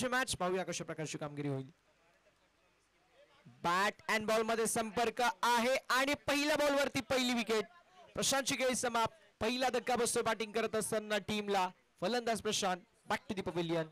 शेवटची मॅच, पाहूया कशा प्रकारची कामगिरी होईल. बॅट अँड बॉल मध्ये संपर्क आहे आणि पहिल्या बॉल वरती पहिली विकेट. प्रशांतची खेळी समाप्त. पहिला धक्का बसतो बॅटिंग करत असताना टीमला. फलंदाज Prashant, back to the pavilion.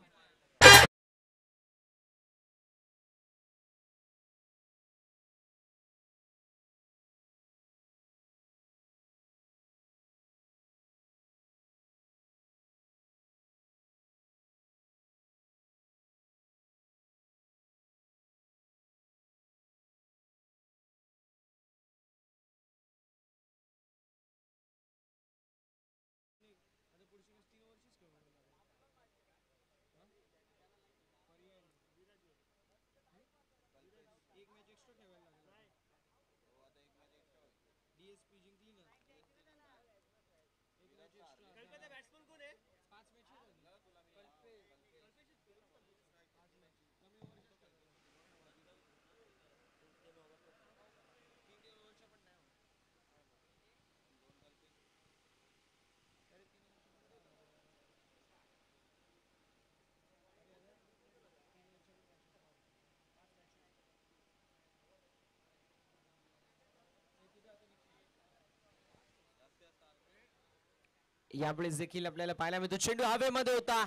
यावेळेस देखील आपल्याला पाहायला मिळतो चेंडू हवेमध्ये होता.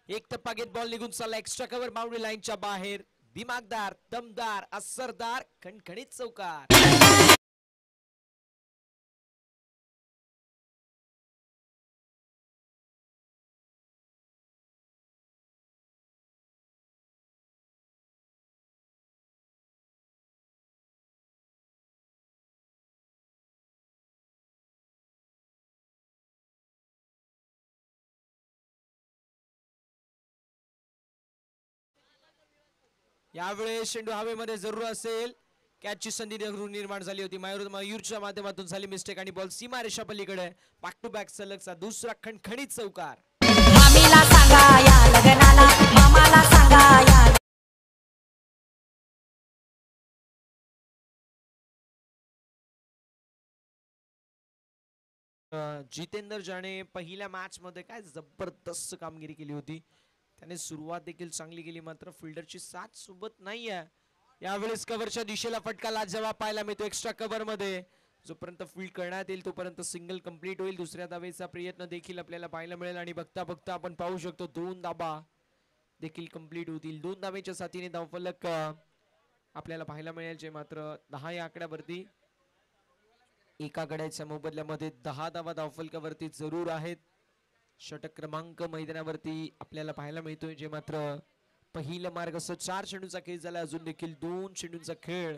एक टप्पा घेत बॉल निघून चालला एक्स्ट्रा कव्हर बाउंड्री लाईनच्या बाहेर. दिमागदार, दमदार, असरदार, खणखणीत चौकार. यावेळेस चेंडू हवेमध्ये जरूर असेल. कॅचची संधी निर्माण झाली होती. मयूरच्या माध्यमातून झाली मिस्टेक आणि बॉल सीमा रेषा पलीकडे. बॅक टू बॅक सलगचा दुसरा खणखणीत चौकार. मामीला सांगा या लग्नाला, मामाला सांगा या. जितेंद्र जाने पहिल्या मॅच मध्ये काय जबरदस्त कामगिरी केली होती. त्याने सुरुवात देखील चांगली केली, मात्र फिल्डरची साथ सोबत नाहीये. यावेळेस कव्हरच्या दिशेला फटका लाजवाब पाहायला मिळतो एक्स्ट्रा कव्हर मध्ये. जोपर्यंत फील्ड करण्यात येईल तोपर्यंत सिंगल कंप्लीट होईल. दुसऱ्या धावेचा प्रयत्न देखील आपल्याला पाहायला मिळेल आणि बघता बघता आपण पाहू शकतो 2 धाबा देखील कंप्लीट होतील. 2 धावेच्या साथीने धावफलक आपल्याला पाहायला मिळेल, जे मात्र 10 या आकड्यावरती एका गड्याच्या मोबदल्यामध्ये 10 धावा धावफलकावरती जरूर आहेत. षटक क्रमांक मैदानावरती आपल्याला पाहायला मिळतोय, जे मात्र पहिलं मार्ग असं 4 चेंडूचा खेळ झाला. अजून देखील 2 चेंडूंचा खेळ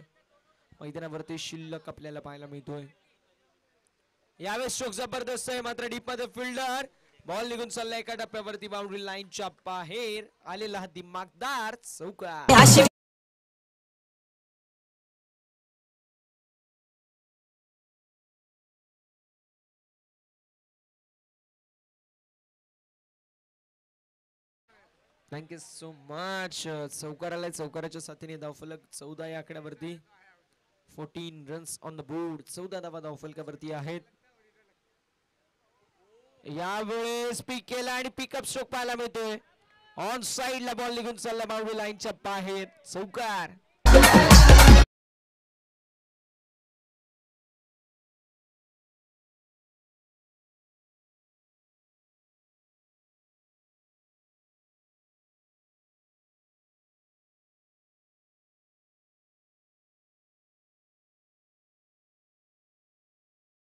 मैदानावरती शिल्लक आपल्याला पाहायला मिळतोय. यावेळेस स्ट्रोक जबरदस्त आहे, मात्र डीप मध्ये फिल्डर. बॉल निघून चालला एका टप्प्यावरती बाउंड्री लाईनच्या बाहेर. आलेला हा दिमागदार चौकार. Thank you so much. चौकार आलाय. चौकाराच्या साथीने धावफलक 14 या आकड्यावरती. 14 रन्स ऑन द बोर्ड. 14 धावा धावफलकावरती आहेत. यावेळेस पिक केला आणि पिकअप स्ट्रोक पाहायला मिळतोय. ऑन साइड ला बॉल निघून चालला बाउंड्री लाईनच्या बाहेर. चौकार.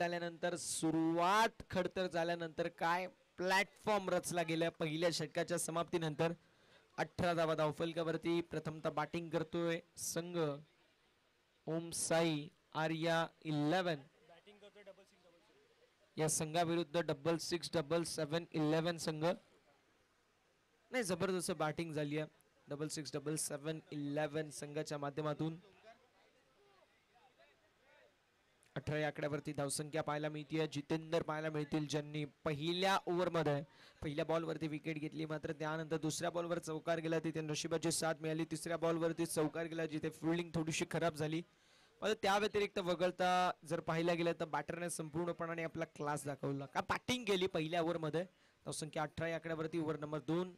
झाल्यानंतर सुरुवात खडतर झाल्यानंतर काय प्लॅटफॉर्म रचला गेला. पहिल्या षटकाच्या समाप्तीनंतर 18 धावा धावफलकावरती. प्रथमतः बॅटिंग करतोय संघ ओम साई आर्या 11. या संघाविरुद्ध 667711 संघ. नाही, जबरदस्त बॅटिंग झाली आहे 667711 संघाच्या माध्यमातून. 18 या आकड्यावरती धावसंख्या पाहायला मिळते. जितेंद्र पाहायला मिळतील, ज्यांनी पहिल्या ओव्हरमध्ये पहिल्या बॉलवरती विकेट घेतली, मात्र त्यानंतर दुसऱ्या बॉलवर चौकार गेला तिथे नशिबाची साथ मिळाली. तिसऱ्या बॉलवरती चौकार गेला जिथे फिल्डिंग थोडीशी खराब झाली. त्या व्यतिरिक्त वगळता जर पाहायला गेलं तर बॅटरने संपूर्णपणे आपला क्लास दाखवला. का बॅटिंग केली पहिल्या ओव्हरमध्ये. धावसंख्या 18 या आकड्यावरती. ओव्हर नंबर 2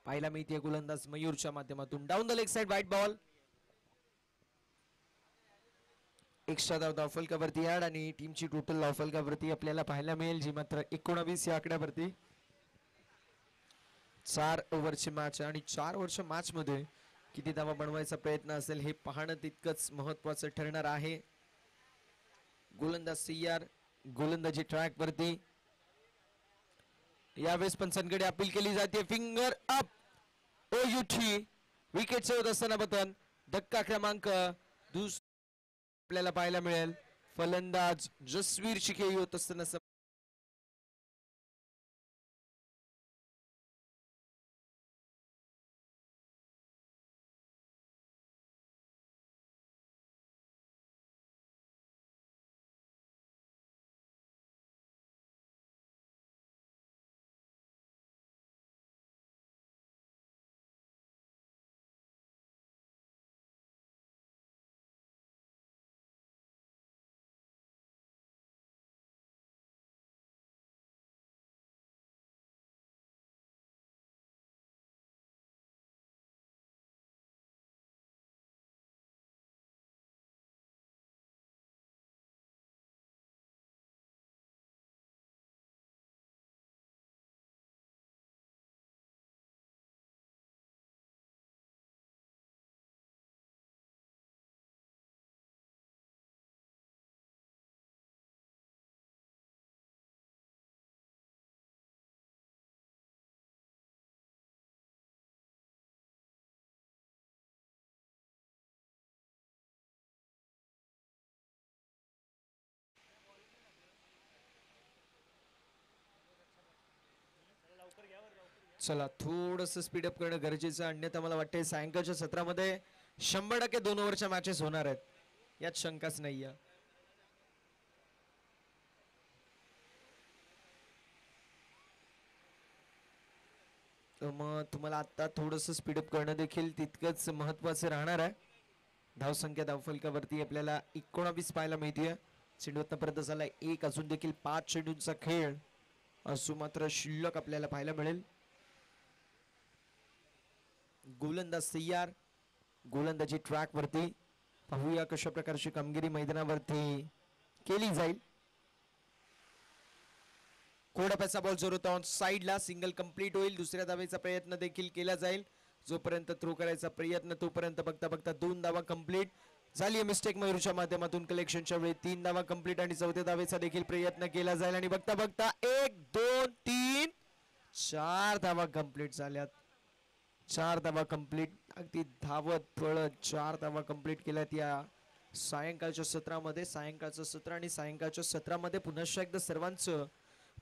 पाहायला मिळते गोलंदाज मयूरच्या माध्यमातून. डाऊन द लेग साइड वाईट बॉल. एक्स्ट्रा धाव धावफलकावरती ऍड आणि टीमची टोटल धावफलकावरती आपल्याला पाहायला मिळेल जी मात्र 19 या आकड्यावरती. 4 ओव्हरची मॅच आणि 4 ओव्हरच्या मॅच मध्ये किती धावा बनवायचा प्रयत्न असेल हे पाहणं तितकंच महत्वाचं ठरणार आहे. गोलंदाज सियार गोलंदाजी ट्रॅक वरती. यावेळेस पंचांकडे अपील केली जाते. फिंगर अप ओयुठी विकेटचे होत असताना पतन. धक्का क्रमांक आपल्याला पाहायला मिळेल. फलंदाज जसवीर शिखे होत असताना चला थोडस स्पीडअप करणं गरजेचं. अन्यथा मला वाटतंय सायंकाळच्या सत्रामध्ये 100% 2 ओव्हरच्या मॅचेस होणार आहेत यात शंकाच नाहीये. मग तुम्हाला आता थोडस स्पीडअप करणं देखील तितकंच महत्वाचं राहणार आहे. धावसंख्या धावफलकावरती आपल्याला 19 पाहायला मिळते. चेंडू आतापर्यंत झाला 1. अजून देखील 5 चेंडूंचा खेळ असू मात्र शिल्लक आपल्याला पाहायला मिळेल. गोलंदाज सियार गोलंदाजी ट्रॅक वरती. पाहूया कशा प्रकारची कामगिरी मैदानावरती केली जाईल. कोडप्याचा बॉल जोर होता ऑन साइडला. सिंगल कंप्लीट होईल. दुसऱ्या धावेचा प्रयत्न देखील केला जाईल. जोपर्यंत थ्रो करायचा प्रयत्न तोपर्यंत बघता बघता 2 धावा कंप्लीट झाली. मिस्टेक मयूरच्या माध्यमातून कलेक्शनच्या वेळी 3 धावा कंप्लीट आणि चौथ्या धावेचा देखील प्रयत्न केला जाईल आणि बघता बघता 1 2 3 4 धावा कंप्लीट झाल्यात. 4 धावा कंप्लीट. अगदी धावत पळत 4 धावा कंप्लीट केल्यात या सायंकाळच्या सत्रामध्ये. सायंकाळचं सत्र आणि सायंकाळच्या सत्रामध्ये पुन्हा एकदा सर्वांचं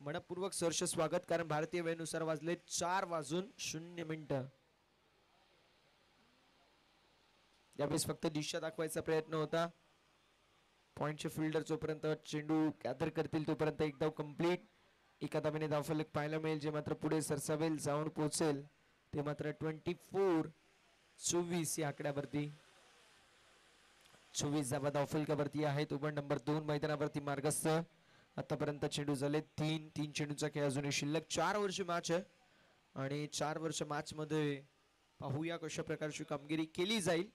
मनपूर्वक सहर्ष स्वागत. कारण भारतीय वेळेनुसार वाजले 4:00 यावेळेस फक्त दिशा दाखवायचा प्रयत्न होता. पॉइंटचे फिल्डर जोपर्यंत चेंडू गॅदर करतील तोपर्यंत एक धाव कंप्लीट. एका धावेने धावफलक पाहायला मिळेल. जे मात्र पुढे सरसावेल जाऊन पोहोचेल ते मात्र 24 या आकड्यावरती. 24 धावा धावफलकावरती आहेत. ओव्हर नंबर 2 मैदानावरती मार्गस्थ. आतापर्यंत चेंडू झाले 3 चेंडूचा खेळ अजूनही शिल्लक. 4 ओव्हरची मॅच आहे आणि 4 ओव्हरच्या मॅच मध्ये पाहूया कशा प्रकारची कामगिरी केली जाईल.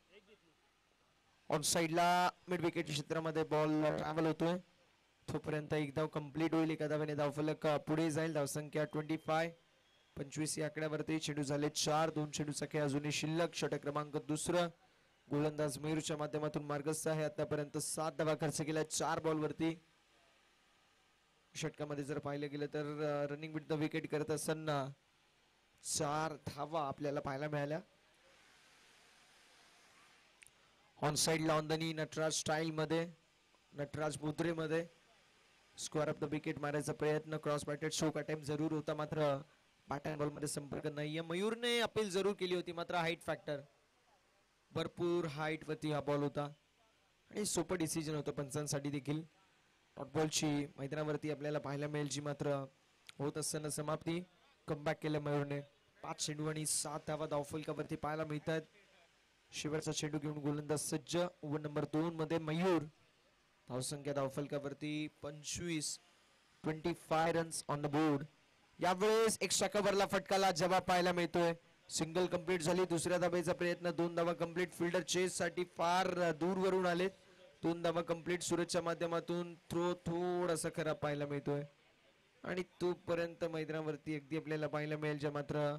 ऑन साइडला मिड विकेट क्षेत्रामध्ये बॉल ट्रॅव्हल होतोय तोपर्यंत एक धाव कंप्लीट होईल. एका धावेने धावफलक पुढे जाईल. धावसंख्या 25 या आकड्यावरती. चेंडू झाले 4. 2 चेंडूचा खेळ अजूनही शिल्लक. षटक क्रमांक 2. गोलंदाज मयूरच्या माध्यमातून मार्गस्थ आहे. आतापर्यंत 7 धावा खर्च केल्या 4 बॉल वरती. षटकामध्ये जर पाहिलं गेलं तर रनिंग विथ द विकेट करत असताना 4 धावा आपल्याला पाहायला मिळाल्या. ऑन साइड ला on the knee Nataraj style मध्ये नटराज मुद्रेमध्ये स्क्वेअर ऑफ द विकेट मारायचा प्रयत्न. क्रॉस बॅटेड शोक अटेम्प्ट जरूर होता मात्र बॅट बॉल मध्ये संपर्क नाहीये. मयूरने अपील जरूर केली होती मात्र हाईट फॅक्टर भरपूर हाईट वरती हा बॉल होता आणि सोपं डिसिजन होतं पंचांसाठी देखील. डॉट बॉलची मैदानावरती आपल्याला पाहायला मिळेल जी मात्र होत असताना समाप्ती. कमबॅक केलं मयूरने. 5 चेंडू आणि 7 धावा धावफलकावरती पाहायला मिळतात. शेवटचा चेंडू घेऊन गोलंदाज सज्ज. ओव्हर नंबर 2 मध्ये मयूर. धावसंख्या धावफलकावरती 25 रन्स ऑन द बोर्ड. यावेळेस एक्स्ट्रा कव्हरला फटकाला जवाब पाहायला मिळतोय. सिंगल कंप्लीट झाली. दुसऱ्या धाब्याचा प्रयत्न, 2 धावा कंप्लीट. फिल्डर चेस साठी फार दूरवरून आलेत. 2 धावा कंप्लीट. सूरजच्या माध्यमातून थ्रो थोडासा खराब पाहायला मिळतोय आणि तोपर्यंत मैदानावरती अगदी आपल्याला पाहायला मिळेल जे मात्र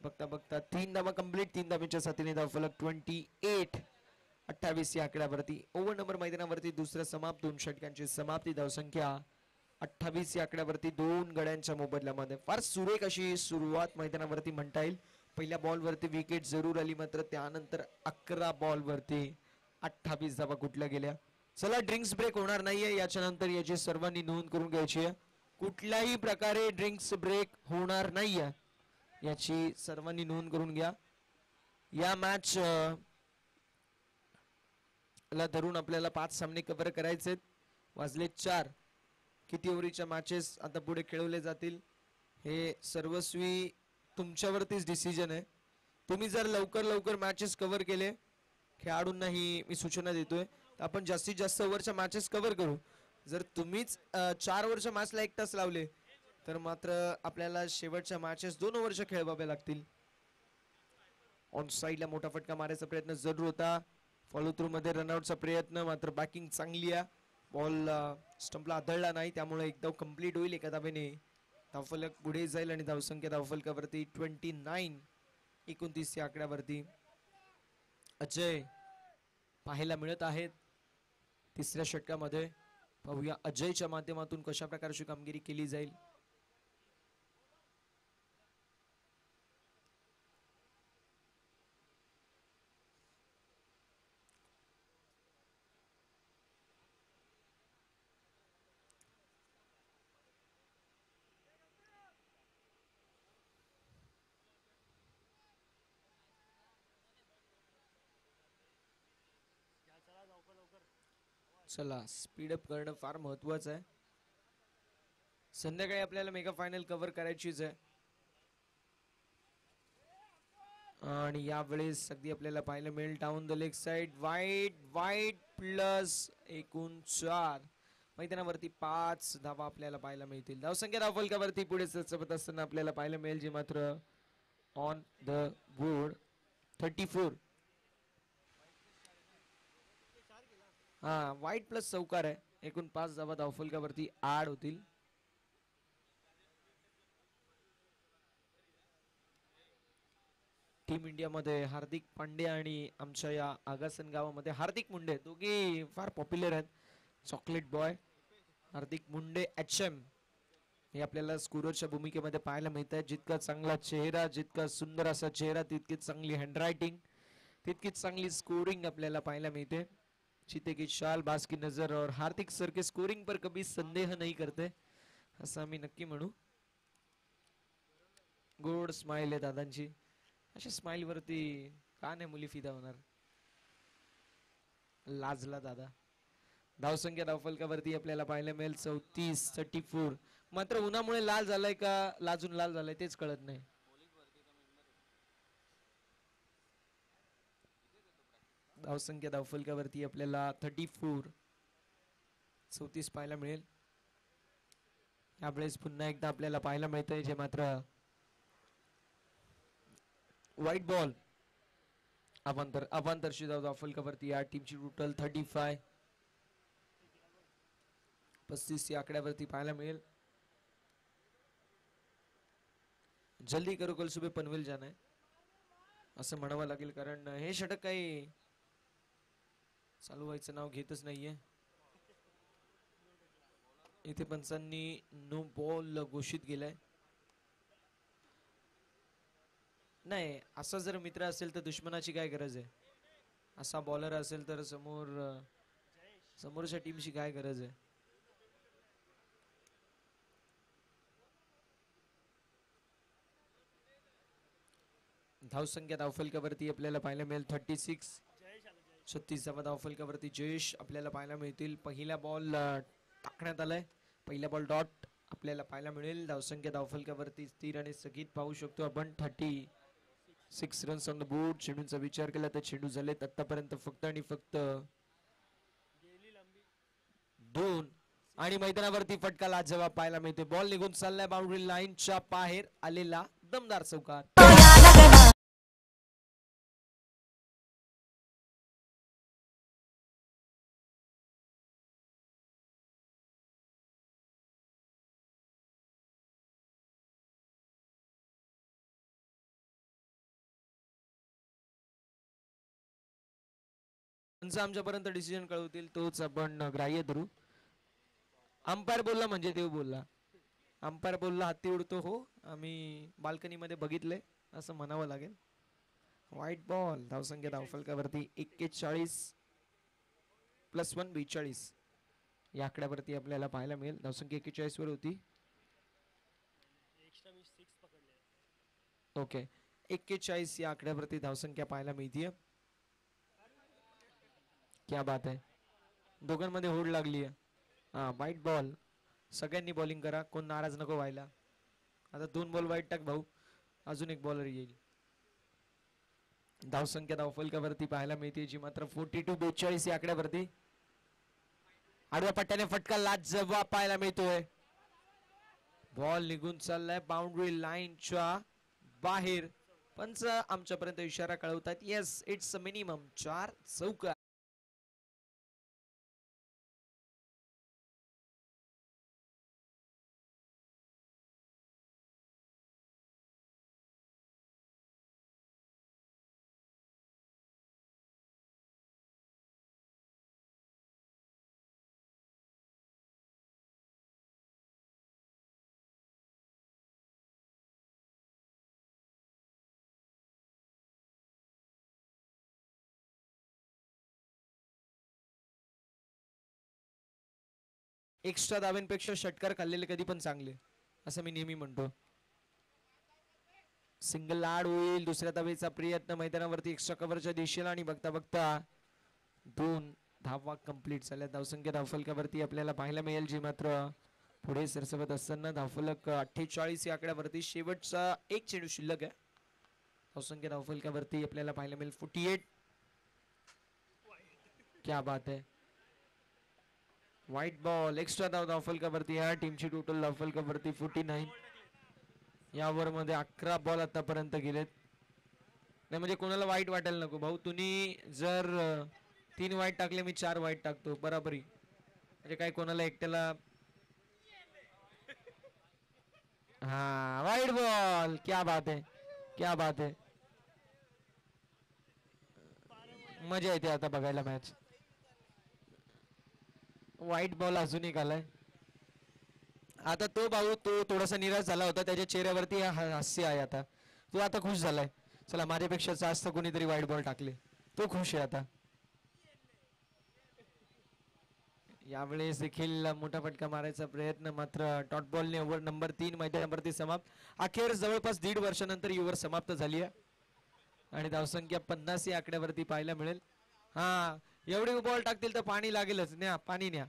बघता बघता 3 धावा कंप्लीट. 3 धाब्यांच्या साथीने धावफलक 28 या आकड्यावरती. ओव्हर नंबर मैदानावरती दुसरा समाप्त. 2 षटकांची समाप्ती. धावसंख्या 28 या आकड्यावरती 2 गड्यांच्या मोबदल्यामध्ये. फार सुरेख अशी सुरुवात मैदानावरती म्हणता येईल. पहिल्या बॉलवरती विकेट जरूर आली, मात्र त्यानंतर 11 बॉलवरती 28 धावा कुठल्या गेल्या. चला, ड्रिंक्स ब्रेक होणार नाहीये याच्या नंतर, याची सर्वांनी नोंद करून घ्यायची आहे. कुठल्याही प्रकारे ड्रिंक्स ब्रेक होणार नाहीये याची सर्वांनी नोंद करून घ्या. या मॅच ला धरून आपल्याला 5 सामने कव्हर करायचे. वाजले 4. किती ओव्हरीच्या मॅचेस आता पुढे खेळवले जातील हे सर्वस्वी तुमच्यावरतीच डिसिजन आहे. तुम्ही जर लवकर मॅचेस कव्हर केले, खेळाडूंनाही मी सूचना देतोय, तर आपण जास्तीत जास्त ओव्हरच्या मॅचेस कव्हर करू. जर तुम्हीच 4 ओव्हरच्या मॅचला 1 तास लावले तर मात्र आपल्याला शेवटच्या मॅचेस 2 ओव्हरच्या खेळवाव्या लागतील. ऑन साईडला मोठा फटका मारायचा प्रयत्न जरूर होता. फॉलो थ्रू मध्ये रनआउटचा प्रयत्न, मात्र बॅकिंग चांगली आहे. बॉल स्टंपला आदळला नाही, त्यामुळे एकदम कंप्लीट होईल. एका धावेने धावफलक पुढे जाईल आणि धावसंख्या धावफलकावरती 29 या आकड्यावरती अजय पाहायला मिळत आहेत. तिसऱ्या षटकामध्ये पाहूया अजयच्या माध्यमातून कशा प्रकारची कामगिरी केली जाईल. चला, स्पीडअप करणं फार महत्वाचं आहे. संध्याकाळी आपल्याला मेगा फायनल कव्हर करायचीच आहे आणि यावेळेस अगदी आपल्याला पाहायला मिळेल डाऊन द लेग साइड वाईट प्लस एकूण 4. मैदानावरती 5 धावा आपल्याला पाहायला मिळतील. धावसंख्या धावफलकावरती पुढे सरसवत असताना आपल्याला पाहायला मिळेल जे मात्र ऑन द बोर्ड 34. वाईट प्लस चौकार आहे. एकूण 5 धावा धावफलकावरती ऍड होतील. टीम इंडिया मध्ये हार्दिक पांडे आणि आमच्या या आगासन गावामध्ये हार्दिक मुंडे, दोघे फार पॉप्युलर आहेत. चॉकलेट बॉय हार्दिक मुंडे HM हे आपल्याला स्कोररच्या भूमिकेमध्ये पाहायला मिळत आहे. जितका चांगला चेहरा, जितका सुंदर असा चेहरा, तितकीच चांगली हँडरायटिंग, तितकीच चांगली स्कोरिंग आपल्याला पाहायला मिळते. चीते की चाल, बाज की नजर और हार्दिक सर के स्कोरिंग पर कभी संदेह नहीं करते, असं आम्ही नक्की म्हणू. गोड स्माइल आहे दादांची. अशा स्माइल वरती का नाही मुली फिदा होणार. लाजला दादा. धावसंख्या धावफलकावरती आपल्याला पाहायला मिळेल 34. मात्र उन्हामुळे लाल झालाय का लाजून लाल झालाय तेच कळत नाही. धावसंख्या धावफलकावरती आपल्याला 34 पाहायला मिळेल. यावेळेस पुन्हा एकदा आपल्याला पाहायला मिळतंय जे मात्र व्हाईट बॉल अवांतर धावफलकावरती या टीमची टोटल 35 या आकड्यावरती पाहायला मिळेल. जल्दी करो कल सुबह पनवेल जाना है असं म्हणावं लागेल, कारण हे षटक काही चालू व्हायचं नाव घेतच नाहीये. इथे पंचांनी नो बॉल घोषित केलाय. नाही, असा जर मित्र असेल तर दुश्मनाची काय गरज आहे. असा बॉलर असेल तर समोरच्या टीमची काय गरज आहे. धावसंख्या धावफलकावरती आपल्याला पाहायला मिळेल 36. 36व्या धावफलकावरती जयेश आपल्याला पाहायला मिळतील. पहिला बॉल टाकण्यात आलाय. पहिला बॉल डॉट आपल्याला पाहायला मिळेल. धावसंख्या धावफलकावरती स्थिर आणि स्थगित पाहू शकतो आपण. 36 रन्स ऑन द बोर्ड. चेंडूंचा विचार केला तर चेंडू झालेत आतापर्यंत फक्त आणि फक्त 2 आणि मैदानावरती फटका लाजवाब पाहायला मिळते. बॉल निघून चाललाय बाउंड्री लाईनच्या बाहेर आलेला दमदार चौकार. आमच्यापर्यंत डिसिजन कळवतील तोच आपण ग्राह्य धरू. अंपायर बोलला म्हणजे देव बोलला. अंपायर बोलला हत्ती उडतो, हो आम्ही बाल्कनीमध्ये बघितले असं म्हणावं लागेल. White ball. धावसंख्या धावफलकावरती 41+1 42 या आकड्यावरती आपल्याला पाहायला मिळेल. धावसंख्या 41 वर होती. ओके 41 या आकड्यावरती धावसंख्या पाहायला मिळतीये. क्या बात आहे. दोघांमध्ये होड लागली आहे. हा व्हाईट बॉल. सगळ्यांनी बॉलिंग करा, कोण नाराज नको व्हायला. आता 2 बॉल वाईट टाक भाऊ, अजून एक बॉलर येईल. धावसंख्या धावफलकावरती पाहायला मिळते जी मात्र 42-42 या आकड्यावरती. आडव्या पट्ट्याने फटका लाजवाब पाहायला मिळतोय. बॉल निघून चाललाय बाउंड्री लाईनच्या बाहेर. पंच आमच्यापर्यंत इशारा कळवतात. येस इट्स अ मिनिमम 4 चौका. एक्स्ट्रा धाब्यांपेक्षा षटकार खाल्लेले कधी पण चांगले, असं मी नेहमी म्हणतो. सिंगल आड होईल. दुसऱ्या धावेचा प्रयत्न मैदानावरती एक्स्ट्रा कव्हरच्या दिशेला आणि बघता बघता 2 धावा कंप्लीट झाल्या. धावसंख्या धावफलकावरती आपल्याला पाहायला मिळेल जी मात्र पुढे सरसवत असताना धावफलक 48 या आकड्यावरती. शेवटचा एक चेंडू शिल्लक आहे. धावसंख्या धावफलकावरती आपल्याला पाहायला मिळेल 48. क्या बात है. White ball. एक्स्ट्रा धाव धावफलकावरती या टीमची टोटल धावफलकावरती 49. या ओव्हर मध्ये 11 बॉल आतापर्यंत गेलेत. नाही म्हणजे कोणाला वाईट वाटायला नको भाऊ, तुम्ही जर 3 वाईट टाकले मी 4 वाईट टाकतो बराबरी. म्हणजे काय कोणाला एकट्याला. हा वाईट बॉल. क्या बात है, क्या बात है. मजा येते आता बघायला मॅच. व्हाईट बॉल अजून एक आलाय. आता तो भाऊ तो थोडासा निराश झाला होता, त्याच्या चेहऱ्यावरती हास्य आहे आता. तो आता खुश झालाय. चला माझ्यापेक्षा जास्त कोणीतरी व्हाईट बॉल टाकले, तो खुश आहे आता. यावेळेस देखील मोठा फटका मारायचा प्रयत्न, मात्र डॉट बॉलने ओव्हर नंबर 3 मैदानावरती समाप्त. अखेर जवळपास 1.5 वर्षानंतर ही ओव्हर समाप्त झाली आहे आणि धावसंख्या 50 या आकड्यावरती पाहायला मिळेल. हा एवढी बॉल टाकतील तर पाणी लागेलच. न्या पाणी न्या.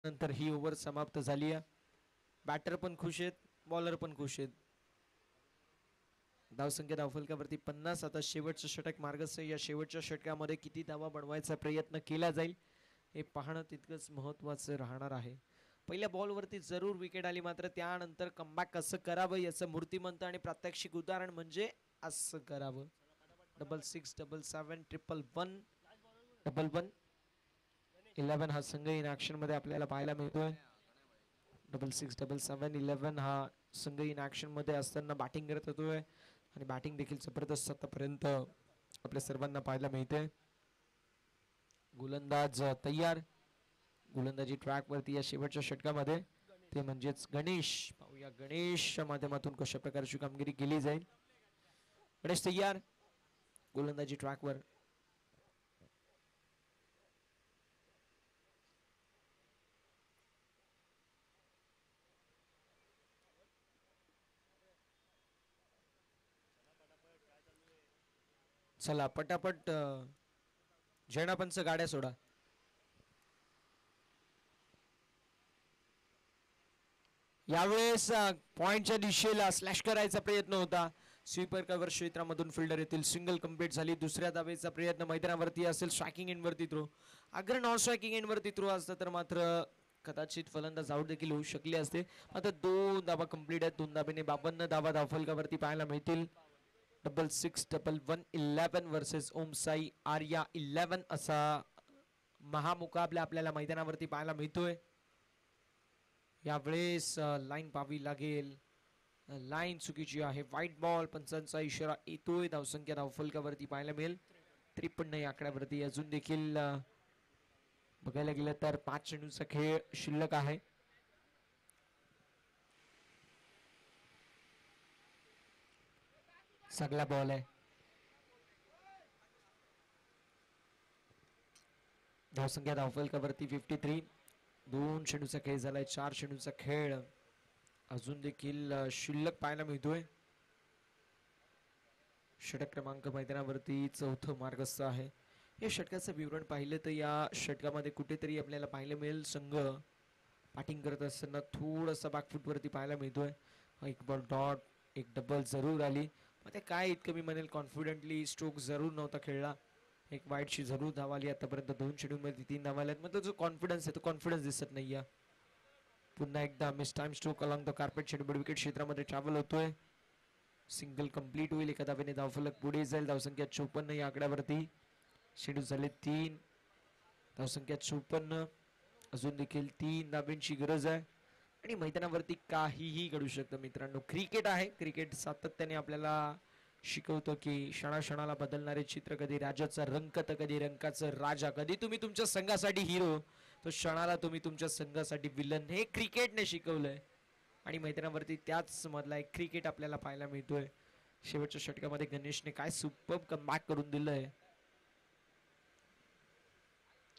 नंतर ही ओव्हर समाप्त झाली आहे. बॅटर पण खुश आहेत, बॉलर पण खुश आहेत. धावसंख्या धावफलकावरती 50. आता शेवटचं षटक मार्गस्थ. या शेवटच्या षटकामध्ये किती धावा बनवायचा प्रयत्न केला जाईल हे पाहणं तितकंच महत्वाचं राहणार आहे. पहिल्या बॉलवरती जरूर विकेट आली, मात्र त्यानंतर कमबॅक कसं करावं याचं मूर्तिमंत आणि प्रात्यक्षिक उदाहरण म्हणजे असं करावं. 66 77 111 111 11 हा संघ इन ऍक्शन मध्ये आपल्याला पाहायला मिळतोय. 66 77 11 हा संघ इन ऍक्शन मध्ये असताना बॅटिंग करत होतोय आणि बॅटिंग देखील जबरदस्त आतापर्यंत आपल्या सर्वांना पाहायला मिळते. गोलंदाज तयार. गोलंदाजी ट्रॅक वरती या शेवटच्या षटकामध्ये ते म्हणजेच गणेश. पाहूया गणेशच्या माध्यमातून कशा प्रकारची कामगिरी केली जाईल. गणेश तयार, गोलंदाजी ट्रॅकवर. चला पटापट जैनापंच गाड्या सोडा. यावेळेस पॉइंटच्या दिशेला स्लॅश करायचा प्रयत्न होता. स्वीपर कव्हर क्षेत्रामधून फिल्डर येथील सिंगल कंप्लीट झाली. दुसऱ्या धावेचा प्रयत्न मैदानावरती असेल. स्ट्रायकिंग एंड वरती थ्रो. अगर नॉन स्ट्रायकिंग एंड वरती थ्रो असतं तर मात्र कदाचित फलंदाज आउट देखील होऊ शकले असते. मात्र 2 धावा कंप्लीट आहेत. 2 धाब्याने 52 धावा धावफलकावरती पाहायला मिळतील. 6611 वर्सेस ओम साई आर्या 11 असा महामुकाबला आपल्याला मैदानावरती पाहायला मिळतोय. यावेळेस लाईन पाहावी लागेल. लाईन चुकीची आहे. White ball. पंचांचा इशारा येतोय. धावसंख्या धावफलकावरती पाहायला मिळेल 53 या आकड्यावरती. अजून देखील बघायला गेलं तर 5 चेंडूचा खेळ शिल्लक आहे. सगळा बॉल आहे. धावसंख्या धावफलकावरती 53. 2 चेंडूचा खेळ झालाय. 4 चेंडूचा खेळ अजून देखील शिल्लक पाहायला मिळतोय. षटक क्रमांक मैदानावरती 4थं मार्गस्थ आहे. या षटकाचं विवरण पाहिलं तर या षटकामध्ये कुठेतरी आपल्याला पाहायला मिळेल संघ बॅटिंग करत असताना थोडासा बॅकफूट वरती पाहायला मिळतोय. एक बॉल डॉट, एक डबल जरूर आली. मग ते काय इतकं मी म्हणेल कॉन्फिडेंटली स्ट्रोक जरूर नव्हता खेळला. एक वाईटची जरूर धाव आली. आतापर्यंत 2 चेंडूंमध्ये 3 धावा आल्यात. मग जो कॉन्फिडन्स आहे तो कॉन्फिडन्स दिसत नाहीये. पुन्हा एकदा mistime stroke along the carpet शेडबड विकेट क्षेत्रामध्ये ट्रॅव्हल होतोय. सिंगल कंप्लीट होईल. एका धावेने धावफलक पुढे जाईल. धावसंख्या 54 या आकड्यावरती. शेड्यूल झाले 3. धावसंख्या 54. अजून देखील 3 धाब्यांची गरज आहे आणि मैदानावरती काहीही घडू शकतं मित्रांनो. क्रिकेट आहे. क्रिकेट सातत्याने आपल्याला शिकवतो की क्षणाक्षणाला बदलणारे चित्र. कधी राजाचा रंग तर कधी रंकाचं राजा. कधी तुम्ही तुमच्या संघासाठी हिरो तो क्षणाला तुम्ही तुमच्या संघासाठी विलन. हे क्रिकेटने शिकवलंय आणि मैदानावरती त्याच मधला एक क्रिकेट आपल्याला पाहायला मिळतोय. शेवटच्या षटकामध्ये गणेशने काय सुपर्ब कमबॅक करून दिलंय.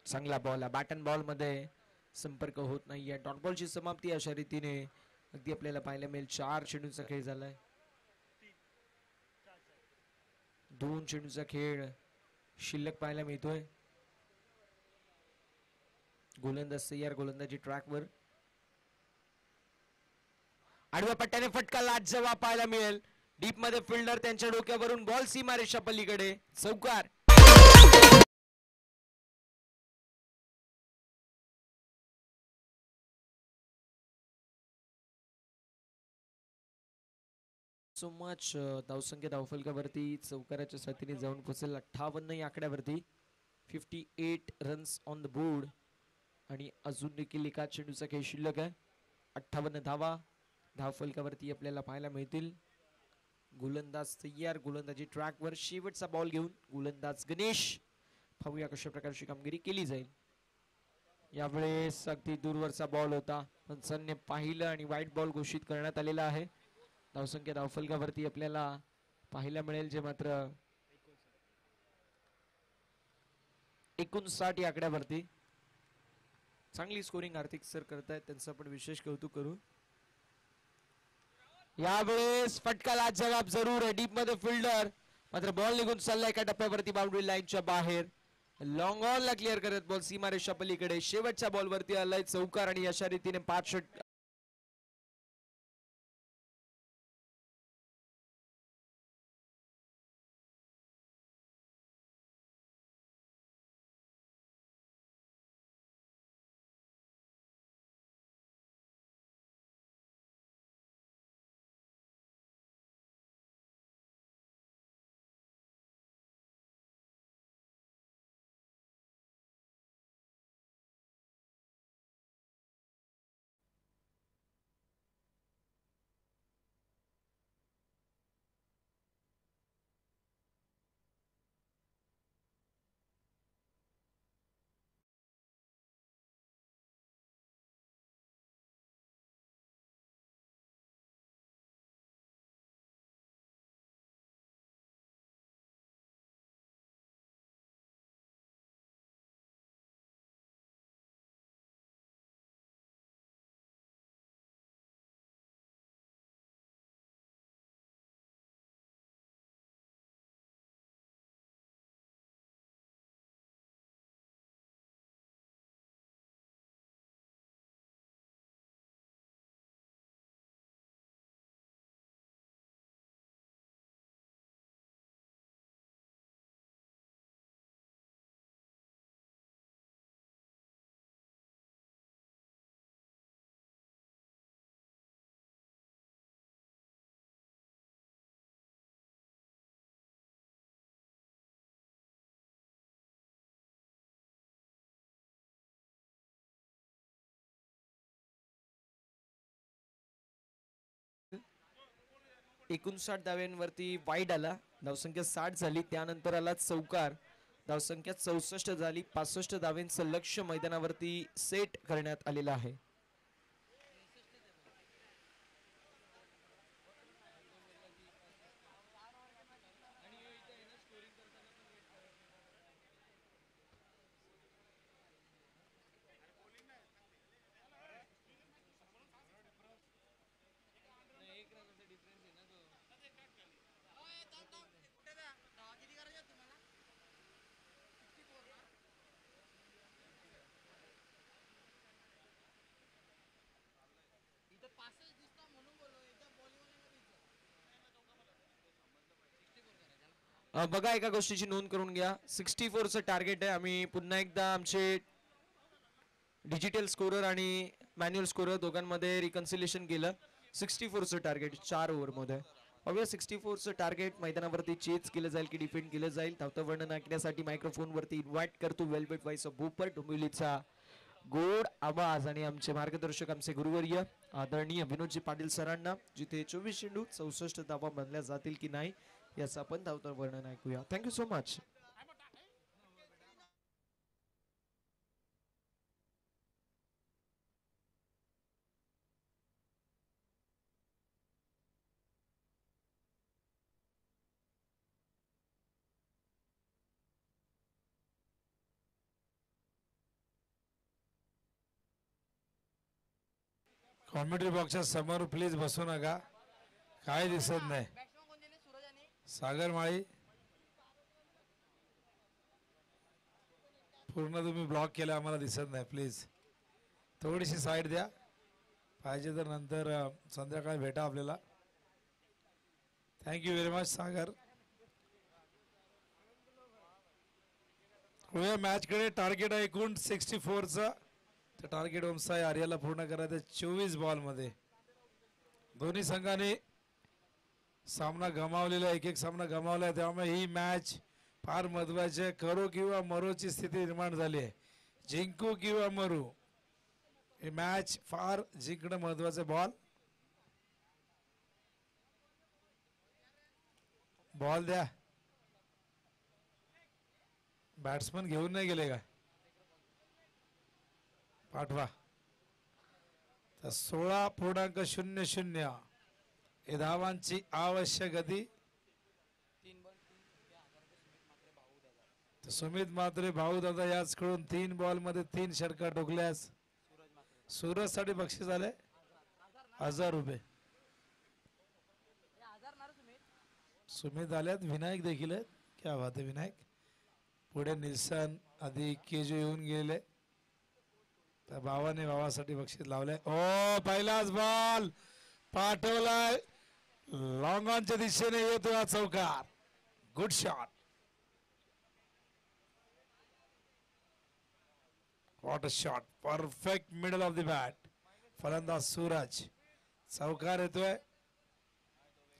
चांगला बॉल आहे. बॅट अँड बॉल मध्ये संपर्क होत नाहीये. डॉट बॉलची समाप्ती अशा रीतीने अगदी आपल्याला पाहायला मिळेल. 4 चेंडूचा खेळ झालाय. 2 चेंडूचा खेळ शिल्लक पाहायला मिळतोय. गोलंदाज तयार. गोलंदाजी ट्रॅकवर. आडव्या पट्ट्याने फटका लाजवाब पाहायला मिळेल. डीप मध्ये फिल्डर त्यांच्या डोक्यावरून बॉल सीमारेषा पलीकडे. चौकार. So much. धावसंख्या धावफलकावरती चौकाराच्या साथीने जाऊन पोहोचेल 58 या आकड्यावरती. 58 रन्स ऑन द बोर्ड आणि अजून देखील एका चेंडूचा खेळ शिल्लक आहे. 58 धावा धावफलकावरती आपल्याला पाहायला मिळतील. गोलंदाज तयार. गोलंदाजी ट्रॅकवर. शेवटचा बॉल घेऊन गोलंदाज गणेश. पाहूया कशा प्रकारची कामगिरी केली जाईल. यावेळेस अगदी दूरवरचा बॉल होता. पंचांनी पाहिलं आणि व्हाईट बॉल घोषित करण्यात आलेला आहे. धावसंख्या धावफलकावरती आपल्याला पाहायला मिळेल जे मात्र 59 या आकड्यावरती. चांगली स्कोरिंग हार्दिक सर करतायत. त्यांचं आपण विशेष कौतुक करू. यावेळेस फटका लाजवाब जरूर आहे. डीप मध्ये फिल्डर मात्र बॉल निघून चालला एका टप्प्यावरती बाउंड्री लाईनच्या बाहेर. लॉंग ऑन ला क्लिअर करत बॉल सीमारेषा पलीकडे. शेवटच्या बॉल वरती आलाय चौकार आणि अशा रीतीने 5 षट 59 धाव्यांवरती वाईड आला. धावसंख्या 60 झाली. त्यानंतर आला चौकार. धावसंख्या 64 झाली. 65 धाव्यांचं लक्ष मैदानावरती सेट करण्यात आलेलं आहे. बघा, एका गोष्टीची नोंद करून घ्या. 64चं टार्गेट आहे. आम्ही पुन्हा एकदा आमचे डिजिटल स्कोरर आणि मॅन्युअल स्कोरर दोघांमध्ये रिकन्सिलेशन केलं. 64चं टार्गेट 4 ओव्हरमध्ये. बघूया 64चं टार्गेट मैदानावरती चेज केलं जाईल की डिफेंड केलं जाईल. धावतं वर्णन ऐकण्यासाठी मायक्रोफोनवरती इन्व्हाइट करतो वेलवेट व्हॉइस ऑफ भूपर डोंबिवलीचा गोड आवाज आणि आमचे मार्गदर्शक, आमचे गुरुवर्य आदरणीय विनोदजी पाटील सरांना, जिथे 24 चेंडू 64 धावा बनल्या जातील की नाही याचं आपण धावतं वर्णन ऐकूया. Thank you so much. कॉमेंट्री बॉक्सच्या समोर प्लीज बसू नका, काय दिसत नाही. सागर माळी पूर्ण तुम्ही ब्लॉक केला, आम्हाला दिसत नाही. प्लीज थोडीशी साईड द्या, पाहिजे तर नंतर संध्याकाळी भेटा आपल्याला. थँक्यू व्हेरी मच सागर. मॅचकडे टार्गेट आहे एकूण 64चं. तर टार्गेट ओमसाई आर्याला पूर्ण करायचं 24 बॉलमध्ये. दोन्ही संघाने सामना गमावलेला, एक सामना गमावला, त्यामुळे ही मॅच फार महत्वाची आहे. करो किंवा मरोची स्थिती निर्माण झाली आहे. जिंकू किंवा मरू, ही मॅच फार जिंकणं महत्वाचं. बॉल द्या. बॅट्समन घेऊन नाही गेले का? पाठवा. तर 16.00 हे धावांची आवश्यक गती. सुमित मात्रे भाऊ दादा याचकडून 3 बॉलमध्ये 3 षटकार ठोकल्यास सूरज साठी बक्षीस आले 1000 रुपये. सुमित आल्यात, विनायक देखील आहेत. क्या बात आहे विनायक. पुढे निल्सन आधी केजू येऊन गेले, तर भावाने भावासाठी बक्षीस लावले. ओ पहिलाच बॉल पाठवलाय लॉंग ऑनच्या दिशेने, येतो हा चौकार. Good shot. What a shot. Perfect middle of the bat. फलंदाज सूरज. चौकार येतोय.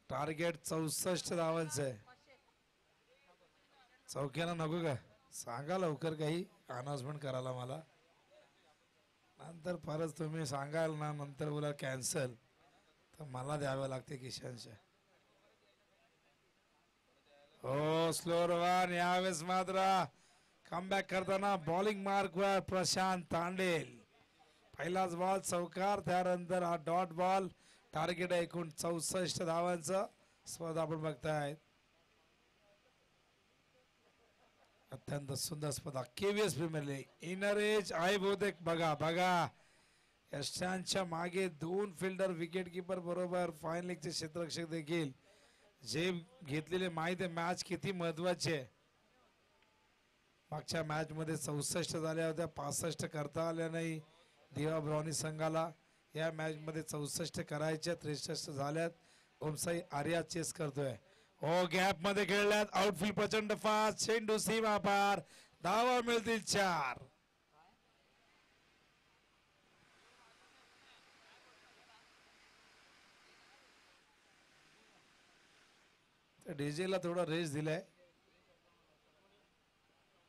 टार्गेट 64 धावांचं आहे. चौक्याला नको का? सांगा लवकर, काही अनाउन्समेंट करायला मला. नंतर परत तुम्ही सांगाल ना, नंतर बोला कॅन्सल, तर मला द्यावे लागते किशनच्या. हो स्लोअर वन. यावेळेस मात्र कमबॅक करताना बॉलिंग मार्क वर प्रशांत तांडेल. पहिलाच बॉल चौकार, त्यानंतर हा डॉट बॉल. टार्गेट आहे एकूण 64 धावांचं. स्पर्धा आपण बघताय, अत्यंत सुंदर स्पर्धा. KVS premier league inner edge आहे बहुतेक. बघा बघा, यशांच्या मागे 2 फिल्डर, विकेट किपर बरोबर फायनल लीगचे क्षेत्ररक्षक देखील, जे घेतलेले माहिती आहे मॅच किती महत्वाची आहे. मागच्या मॅच मध्ये 64 झाल्या होत्या, 65 करता आल्या नाही दिवा ब्राउनी संघाला. या मॅच मध्ये 64 करायच्या, 63 झाल्यात. ओमसाई आर्या चेस करतोय. हो गॅप मध्ये खेळल्यात. आउटफील्ड प्रचंड फास्ट. चेंडू सीमा पार. धावा मिळतील 4. डीजेला थोडा रेस दिलाय.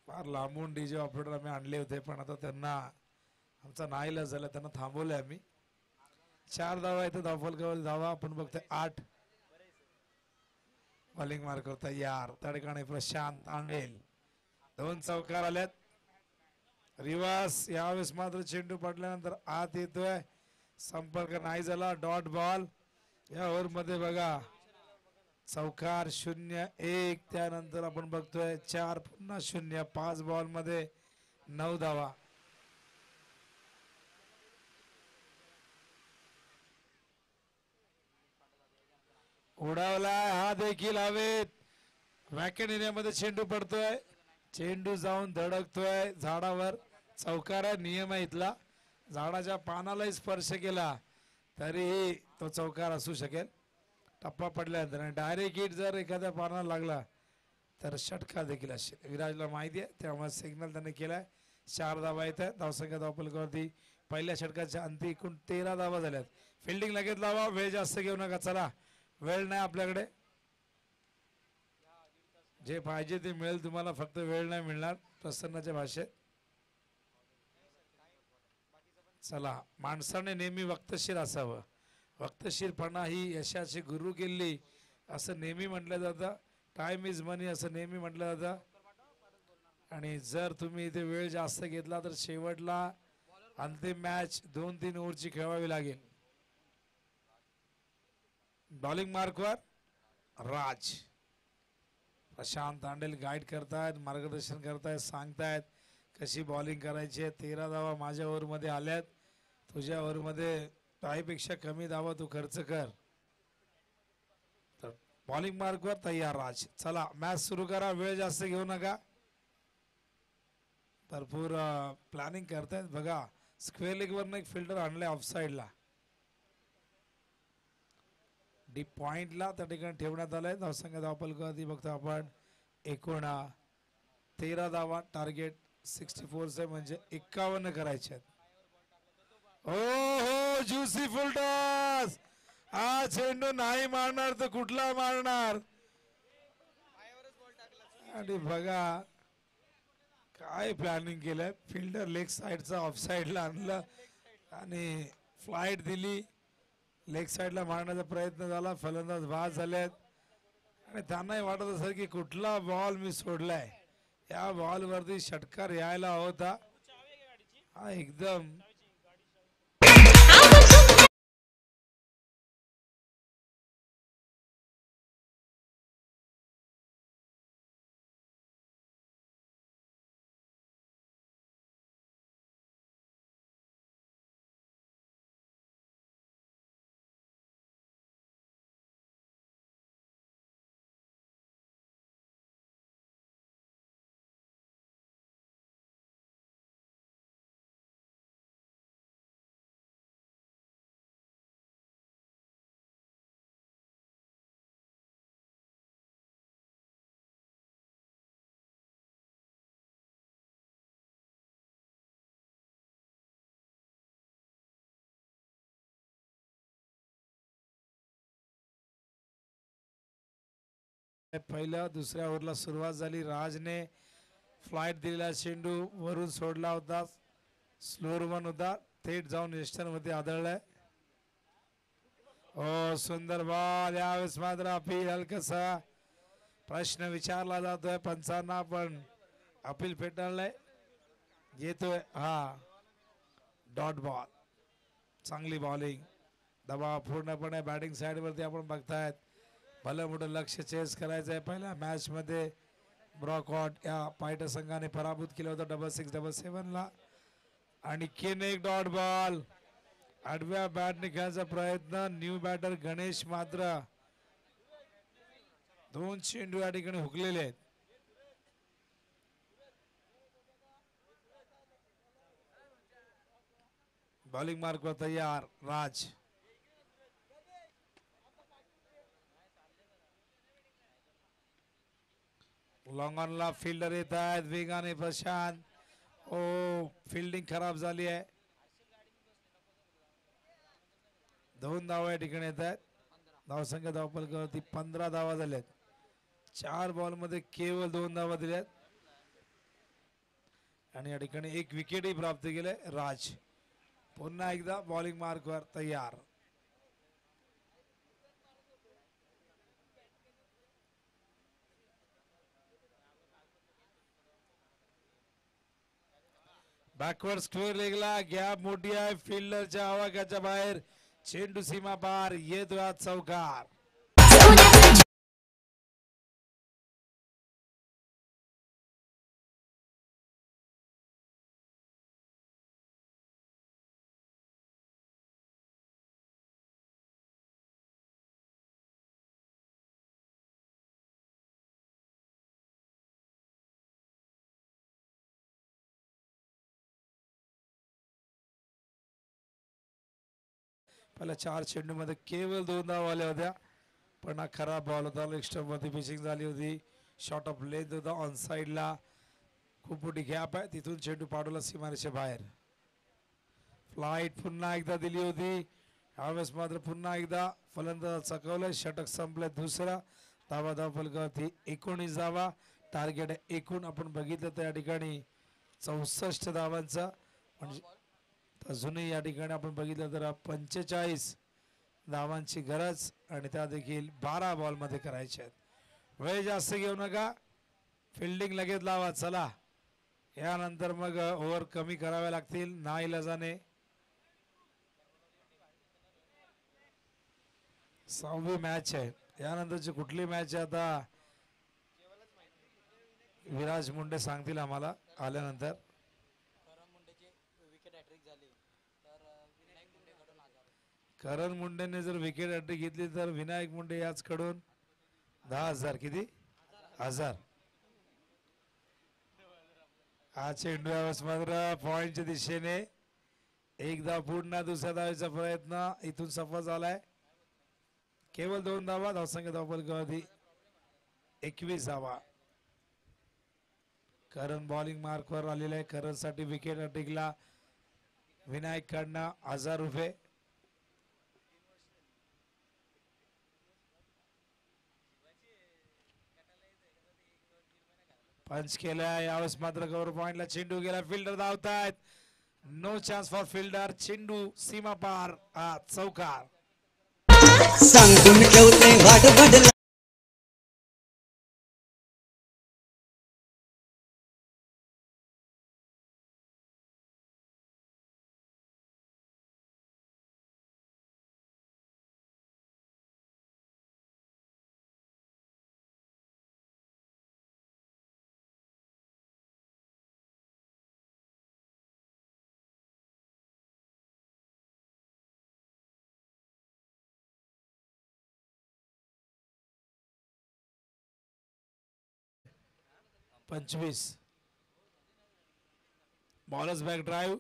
फार लांबून डीजे ऑपरेटर आम्ही आणले होते, पण आता त्यांना आमचा नाईलाज झाला, त्यांना थांबवलंय आम्ही. 4 धावा इथे धावफलकावर धावा आपण बघतोय 8. बॉलिंग मार्क तयार. त्या ठिकाणी प्रशांत आंडेल. 2 चौकार आल्यात. रिवास यावेळेस मात्र चेंडू पडल्यानंतर आत येतोय. संपर्क नाही झाला. Dot ball. या ओव्हर मध्ये बघा चौकार 0-1. त्यानंतर आपण बघतोय 4 पुन्हा 0. 5 बॉल मध्ये 9 धावा. उडावला हा देखील हवेत. रॅकेट एरियामध्ये चेंडू पडतोय. चेंडू जाऊन धडकतोय झाडावर. चौकार नियम आहे इथला. झाडाच्या पानालाही स्पर्श केला तरीही तो चौकार असू शकेल. टप्पा पडल्यानंतर आणि डायरेक्ट हिट जर एखाद्या पानाला लागला तर षटकार देखील असेल. विराजला माहिती आहे त्यामुळे सिग्नल त्याने केलाय. 4 धावा येत आहेत. धावसंख्या धावफलकावरती पहिल्या षटकाच्या अंती एकूण 13 धावा झाल्यात. फिल्डिंग लगेच लावा. वेळ जास्त घेऊ नका. चला वेळ नाही आपल्याकडे. जे पाहिजे ते मिळेल तुम्हाला. फक्त वेळ नाही मिळणार प्रसन्नाच्या भाषेत. चला माणसाने नेहमी वक्तशीर असावं. वक्तशीरपणा ही यशाची गुरु केली असं नेहमी म्हटलं जातं. टाइम इज मनी असं नेहमी म्हटलं जातं. आणि जर तुम्ही इथे वेळ जास्त घेतला तर शेवटला अंतिम मॅच 2-3 ओव्हरची खेळवावी लागेल. बॉलिंग मार्कवर राज. प्रशांत आंडेल गाईड करतायत. मार्गदर्शन करतायत. सांगतायत कशी बॉलिंग करायची आहे. 13 धावा माझ्या ओव्हर मध्ये आल्यात. तुझ्या ओव्हर मध्ये टाईपेक्षा कमी धावा तू खर्च कर. तर बॉलिंग मार्कवर तयार राज. चला मॅच सुरू करा. वेळ जास्त घेऊ नका. भरपूर प्लॅनिंग करतायत बघा. स्क्वेअर लेग वरनं एक फिल्डर आणलाय ऑफ साइडला. डीप पॉइंटला त्या ठिकाणी ठेवण्यात आलंय. धावसंख्या धावफलकावरती बघतो आपण एकूण 13 धावा. टार्गेट 64 म्हणजे 51 करायचे आहेत. हो ज्युसी फुल टॉस. हा चेंडू नाही मारणार तर कुठला मारणार. आणि बघा काय प्लॅनिंग केलंय. फिल्डर लेग साइडचा ऑफ साइडला आणलं आणि फ्लाईट दिली. लेग साइडला मारण्याचा प्रयत्न झाला. फलंदाज बाद झालेत आणि त्यांनाही वाटत असेल की कुठला बॉल मी सोडलाय. या बॉल वरती षटकार यायला होता. हा एकदम पहिल्या दुसऱ्या ओव्हरला सुरुवात झाली. राजने फ्लाईट दिलेला चेंडू वरून सोडला होता. स्लोअर वन होता. थेट जाऊन एस्टर मध्ये आदळलाय. हो सुंदर बॉल. यावेळेस मात्र अपील हलकसा प्रश्न विचारला जातोय पंचांना पण अपील फेटाळलंय. येतोय हा डॉट बॉल. चांगली बॉलिंग. दबाव पूर्णपणे बॅटिंग साइड वरती आपण बघतायत. भलं मोठं लक्ष चेस करायचं आहे. पहिल्या मॅच मध्ये ब्रॉकॉट या पायटा संघाने पराभूत केलं होतं 66-77 ला. आणि केन एक डॉट बॉल. आडव्या बॅटने खेळायचा प्रयत्न. न्यू बॅटर गणेश मात्र 2 चेंडू या ठिकाणी हुकलेले आहेत. बॉलिंग मार्कवर तयार राज. लॉंग ऑनला फिल्डर येत आहेत वेगाने. प्रशांत. ओ फिल्डिंग खराब झाली आहे. 2 धावा या ठिकाणी येत आहेत. धावसंख्या धावफलकावरती 15 धावा झाल्यात. 4 बॉल मध्ये केवळ 2 धावा दिल्यात आणि या ठिकाणी 1 विकेटही प्राप्त केले. राज पुन्हा एकदा बॉलिंग मार्कवर तयार. बॅकवर्ड स्क्वेअर लेगला गॅप मोठी आहे, फिल्डरच्या आवाक्याच्या बाहेर चेंडू सीमा पार येतो आज चौकार. पहिल्या 4 चेंडू मध्ये केवळ 2 धावा आल्या होत्या, पण हा खराब बॉल होता. लेग स्टंप मध्ये पिचिंग झाली होती, शॉर्ट ऑफ लेंथ होता, ऑन साइडला खूप मोठी गॅप आहे, तिथून चेंडू पाडूला सीमारेषे बाहेर. फ्लाइट पुन्हा एकदा दिली होती, यावेळेस मात्र पुन्हा एकदा फलंदाज चकवलंय. षटक संपलंय दुसरा. धावा फलकावरती 19 धावा. टार्गेट एकूण आपण बघितलं तर या ठिकाणी 64 धावांचा, म्हणजे अजूनही या ठिकाणी आपण बघितलं तर 45 धावांची गरज, आणि त्या देखील 12 बॉल मध्ये करायचे आहेत. वेळ जास्त घेऊ नका, फिल्डिंग लगेच लावा. चला, यानंतर मग ओव्हर कमी कराव्या लागतील नाईलाजाने. 6वी मॅच आहे, यानंतरची कुठली मॅच आहे आता विराज मुंडे सांगतील आम्हाला आल्यानंतर. करण मुंडेने जर विकेट हॅट्रिक घेतली तर विनायक मुंडे याचकडून 10,000 किती 1000. हा चेंडू यावेळेस मात्र पॉइंटच्या दिशेने एकदा पुन्हा दुसऱ्या धावेचा प्रयत्न इथून सफल झालाय. केवळ 2 धावा. धावसंख्या धावफलकावरती 21 धावा. करण बॉलिंग मार्कवर आलेला आहे. करण साठी विकेट हॅट्रिकला विनायक कडनं 1000 रुपये. पंच केलाय यावेळेस मात्र कव्हर पॉइंटला चेंडू गेला, फिल्डर धावतायत. No chance for fielder. चेंडू सीमा पार, चौकार. सांगून ठेवते वाट बदला. पंचवीस. Bowler's back drive,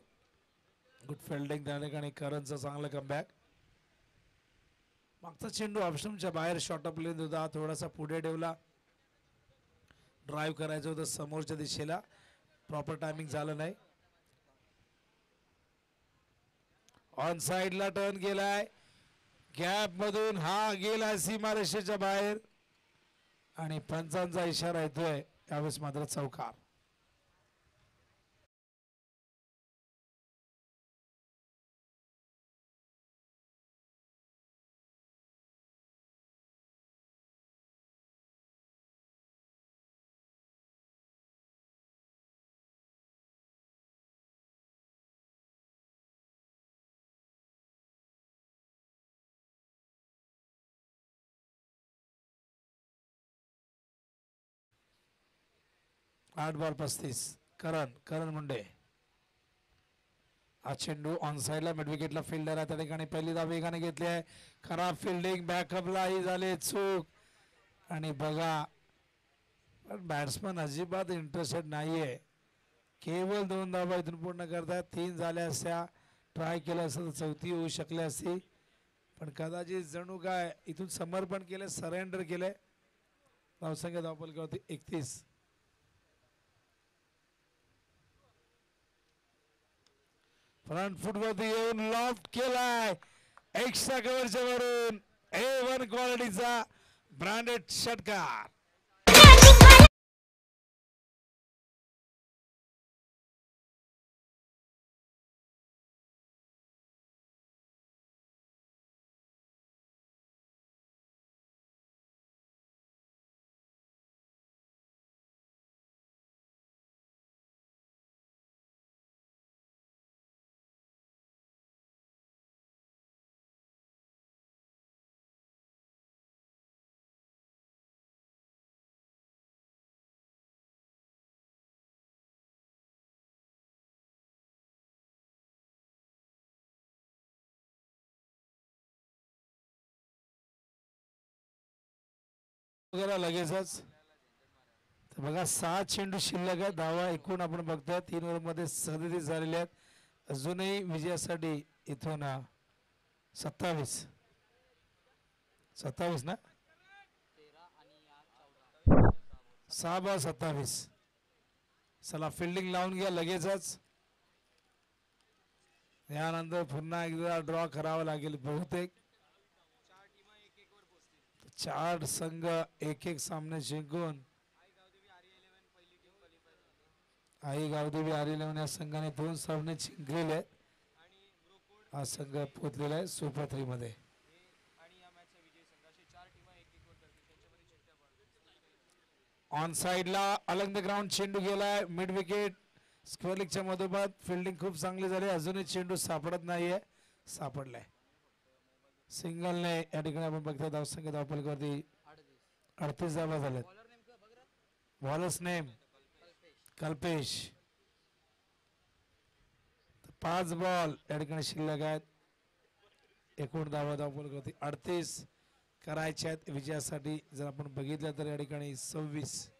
good fielding त्या ठिकाणी. करणचं चांगलं कमबॅक. मागचा चेंडू ऑप्शनच्या बाहेर शॉर्ट ऑफ लेंथ होता, थोडासा पुढे ठेवला. ड्राईव्ह करायचं होतं समोरच्या दिशेला, प्रॉपर टायमिंग झालं नाही. ऑन साइडला टर्न गेलाय, गॅप मधून हा गेलाय सीमारेषेच्या बाहेर, आणि पंचांचा इशारा येतोय त्यावेळेस मात्र चौकार. आठ बॉल 35. करण मुंडे. हा चेंडू ऑन साइडला मिड विकेटला फिल्डर आहे त्या ठिकाणी पहिली धाव वेगाने घेतली आहे. खराब फिल्डिंग, बॅकअपलाही झाले चूक, आणि बघा बॅट्समन अजिबात इंटरेस्टेड नाहीये. केवळ 2 धावा इथून पूर्ण करतात. 3 झाल्या असत्या, ट्राय केलं असतं तर 4थी होऊ शकली असती, पण कदाचित जणू काय इथून समर्पण केलं, सरेंडर केलंय. धावसंख्या धावफलकावरती 31. फ्रंट फुट वरती येऊन लॉफ्ट केलाय एक्स्ट्रा कव्हरच्या वरून. A1 क्वालिटीचा ब्रँडेड षटकार. वगैरे लगेचच. तर बघा 6 चेंडू शिल्लक आहे. धावा एकूण आपण बघतोय 3 ओव्हरमध्ये 37 झालेले आहेत. अजूनही विजयासाठी इथून 27 ना 6/27. चला फिल्डिंग लावून घ्या लगेचच. यानंतर पुन्हा एकदा ड्रॉ करावा लागेल बहुतेक. 4 संघ एक सामने जिंकून आई गावदेवी आर11 या संघाने 2 सामने जिंकलेले आहेत. हा संघ पोहोचलेला आहे सुपर 3 मध्ये. ऑन साइडला अलंग द ग्राउंड चेंडू गेलाय मिड विकेट स्क्वेअर लिगच्या मधोमध. फिल्डिंग खूप चांगली झाली. अजूनही चेंडू सापडत नाहीये. सापडलाय सिंगलने. या ठिकाणी आपण बघतोय धावसंख्या धावफलकावरती 38 धावा झाल्यात. Bowlers name Kalpesh. 5 बॉल या ठिकाणी शिल्लक आहेत. एकूण धावा धावफलकावरती 38 करायच्या आहेत विजयासाठी. जर आपण बघितलं तर या ठिकाणी 26.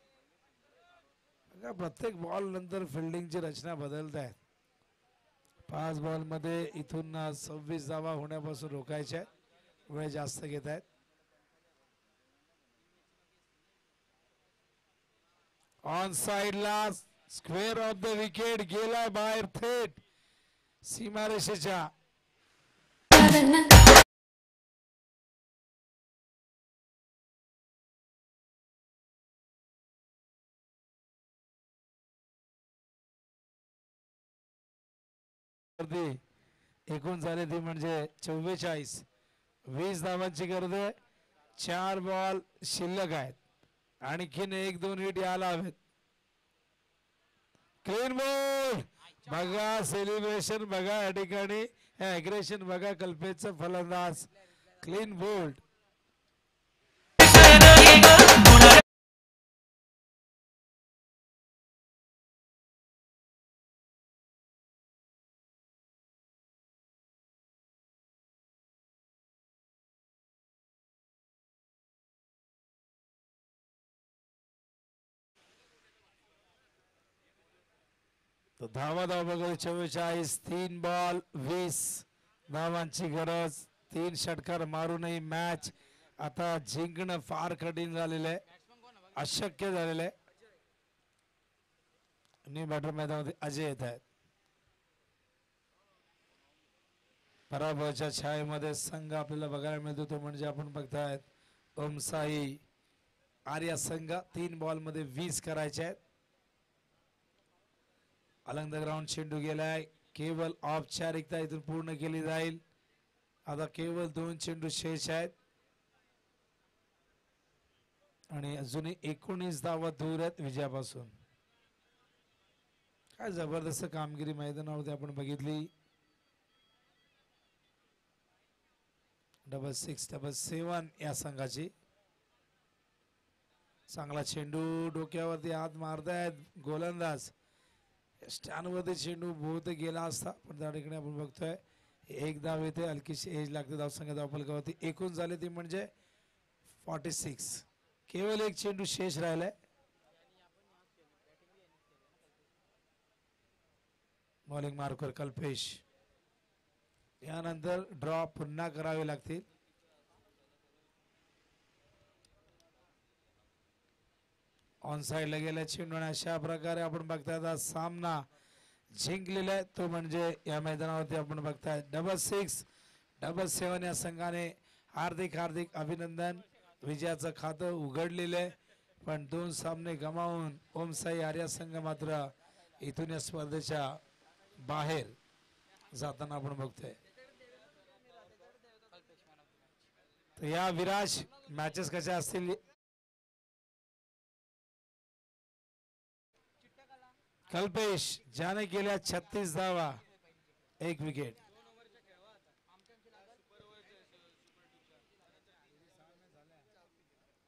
प्रत्येक बॉल नंतर फिल्डिंगची रचना बदलत आहेत. 5 बॉल मध्ये इथून 26 धावा होण्यापासून रोखायच्या आहेत. वेळ जास्त घेत आहेत. ऑन साइडला स्क्वेअर ऑफ द विकेट गेलाय बाहेर थेट सीमारेषेच्या. एकूण झाले ती म्हणजे 44. 20 धावांची गरज आहे. 4 बॉल शिल्लक आहेत. आणखीन 1-2 हिट यायला हवेत. क्लीन बॉल बघा. सेलिब्रेशन बघा या ठिकाणी. अग्रेशन बघा कल्पेशचं फलंदाज. Clean bowled. तो धावा बघा 44. 3 बॉल 20 धावांची गरज. 3 षटकार मारूनही मॅच आता जिंकणं फार कठीण झालेलं आहे. अशक्य झालेलं आहे. न्यू बॅटर मैदानामध्ये अजय येत आहेत. पराभवाच्या छायेमध्ये संघ आपल्याला बघायला मिळतो तो म्हणजे आपण बघतायत ओमसाई आर्या संघ. 3 बॉल मध्ये 20 करायचे आहेत. अलंग द ग्राउंड चेंडू गेलाय. केवळ औपचारिकता इथून पूर्ण केली जाईल. आता केवळ 2 चेंडू शेष आहेत आणि अजूनही 19 धावा दूर आहेत विजयापासून. काय जबरदस्त कामगिरी मैदानावरती आपण बघितली. 6-7 या संघाची. चांगला चेंडू डोक्यावरती हात मारतायत गोलंदाज. स्टॅनवरती चेंडू बहुतेक गेला असता पण त्या ठिकाणी आपण बघतोय 1 धाव येते. हलकीशी एज लागते धावसंख्या धावफलकावरती. एकूण झाले ती म्हणजे 46. केवळ 1 चेंडू शेष राहिलाय. Bowling marker Kalpesh. यानंतर ड्रॉ पुन्हा करावे लागतील. ऑन साइडला गेल्या चेंडू. अशा प्रकारे आपण बघताय सामना जिंकलेला आहे तो म्हणजे या मैदानावरती आपण बघताय 6-7 या संघाने हार्दिक अभिनंदन. विजयाचं खातं उघडलेलं आहे. पण 2 सामने गमावून ओमसाई आर्या संघ मात्र इथून या स्पर्धेच्या बाहेर जाताना आपण बघतोय. तर या विराज मॅचेस कशा असतील. कल्पेश ज्याने केल्या 36 धावा 1 विकेट.